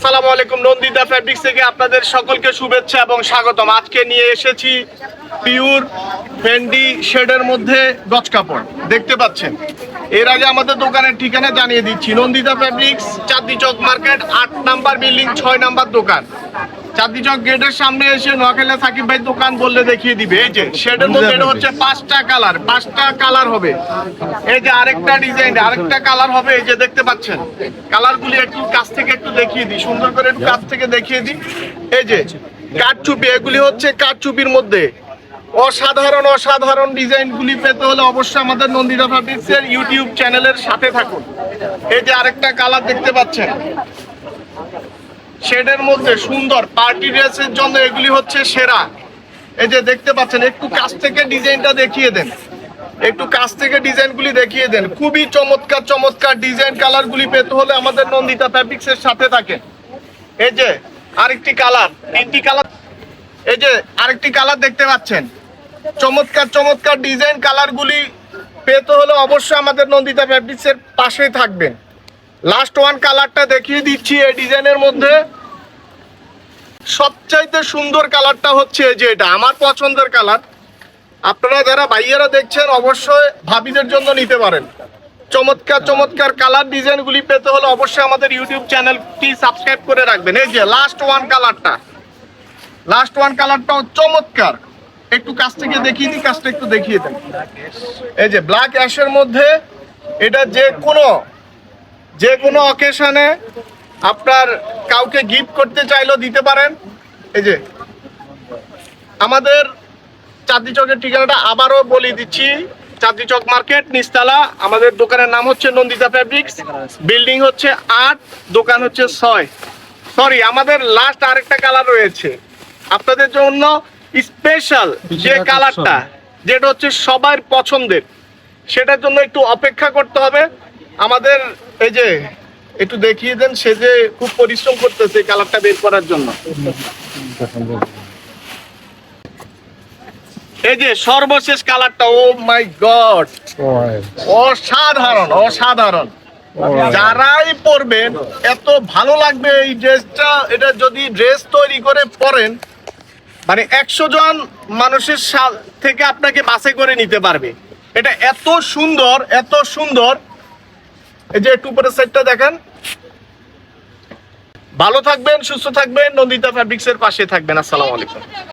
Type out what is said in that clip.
আসসালামু আলাইকুম। নন্দিতা ফ্যাব্রিক্স থেকে আপনাদের সকলকে শুভেচ্ছা এবং স্বাগতম। আজকে নিয়ে এসেছি পিওর ফেন্ডি শেডের মধ্যে গজ কাপড় দেখতে পাচ্ছেন। এর আগে আমাদের দোকানের ঠিকানা জানিয়ে দিচ্ছি, Nandita fabrics, Chandni Chowk market, 8 number building, 6 number দোকান। চাঁদনি চক গেটের সামনে এসে নোয়াখালী সাকিব ভাই দোকান বললে দেখিয়ে দিবে। এই যে শেডের মধ্যে এটা হচ্ছে 5টা কালার হবে। এই যে আরেকটা ডিজাইন, আরেকটা কালার হবে। এই যে দেখতে পাচ্ছেন কালারগুলি একটু কাছ থেকে একটু দেখিয়ে দিই, সুন্দর করে একটু কাছ থেকে দেখিয়ে দিই। এই যে কাঠচুপি, এগুলি হচ্ছে কাঠচুপির মধ্যে অসাধারণ ডিজাইনগুলি পেতে হলে অবশ্যই আমাদের নন্দিতা ফ্যাব্রিক্সের ইউটিউব চ্যানেলের সাথে থাকুন। এই যে আরেকটা কালার দেখতে পাচ্ছেন শেডের মধ্যে সুন্দর পার্টি ড্রেসের জন্য, এগুলি হচ্ছে সেরা। এই যে দেখতে পাচ্ছেন, একটু কাছ থেকে ডিজাইনটা দেখিয়ে দেন, একটু কাছ থেকে ডিজাইনগুলি দেখিয়ে দেন। খুবই চমৎকার ডিজাইন কালারগুলি পেতে হলে আমাদের নন্দিতা ফ্যাব্রিক্সের সাথে থাকেন। এই যে আরেকটি কালার, 3টি কালার। এই যে আরেকটি কালার দেখতে পাচ্ছেন, চমৎকার ডিজাইন কালারগুলি পেতে হলে অবশ্যই আমাদের নন্দিতা ফ্যাব্রিক্সের পাশেই থাকবেন। লাস্ট ওয়ান কালারটা দেখিয়ে দিচ্ছি। এই ডিজাইনের মধ্যে সবচাইতে সুন্দর কালারটা হচ্ছে যে এটা আমার পছন্দের কালার। আপনারা যারা ভাইয়েরা দেখছেন অবশ্যই ভাবিদের জন্য নিতে পারেন। চমৎকার কালার ডিজাইনগুলি পেতে হলে অবশ্যই আমাদের ইউটিউব চ্যানেলটি সাবস্ক্রাইব করে রাখবেন। এই যে লাস্ট ওয়ান কালারটাও চমৎকার, একটু কাছ থেকে দেখিয়ে দিই, কাজটা একটু দেখিয়ে দেন। এই যে ব্ল্যাক অ্যাশের মধ্যে এটা যে কোনো অকেশনে আপনার কাউকে গিফট করতে চাইলেও দিতে পারেন। এই যে আমাদের চাঁদনি চকের ঠিকানাটা আবারও বলে দিচ্ছি, চাঁদনি চক মার্কেট, নিচতলা। আমাদের দোকানের নাম হচ্ছে নন্দিতা ফ্যাব্রিক্স, বিল্ডিং হচ্ছে 8, দোকান হচ্ছে 6। সরি, আমাদের লাস্ট আরেকটা কালার রয়েছে আপনাদের জন্য স্পেশাল, যে কালারটা যেটা হচ্ছে সবার পছন্দের, সেটার জন্য একটু অপেক্ষা করতে হবে আমাদের। এই যে একটু দেখিয়ে দেন, সে যে খুব পরিশ্রম করতেছে কালারটা বের করার জন্য। এই যে সর্বশেষ কালারটা, ও মাই গড, অসাধারণ। যারাই পরবেন এত ভালো লাগবে এই ড্রেসটা। এটা যদি ড্রেস তৈরি করে পরেন, মানে 100 জন মানুষের থেকে আপনাকে বাছাই করে নিতে পারবে। এটা এত সুন্দর। এই যে একটু উপরের সাইডটা দেখেন। ভালো থাকবেন, সুস্থ থাকবেন, নন্দিতা ফ্যাব্রিক্সের পাশে থাকবেন। আসসালামু আলাইকুম।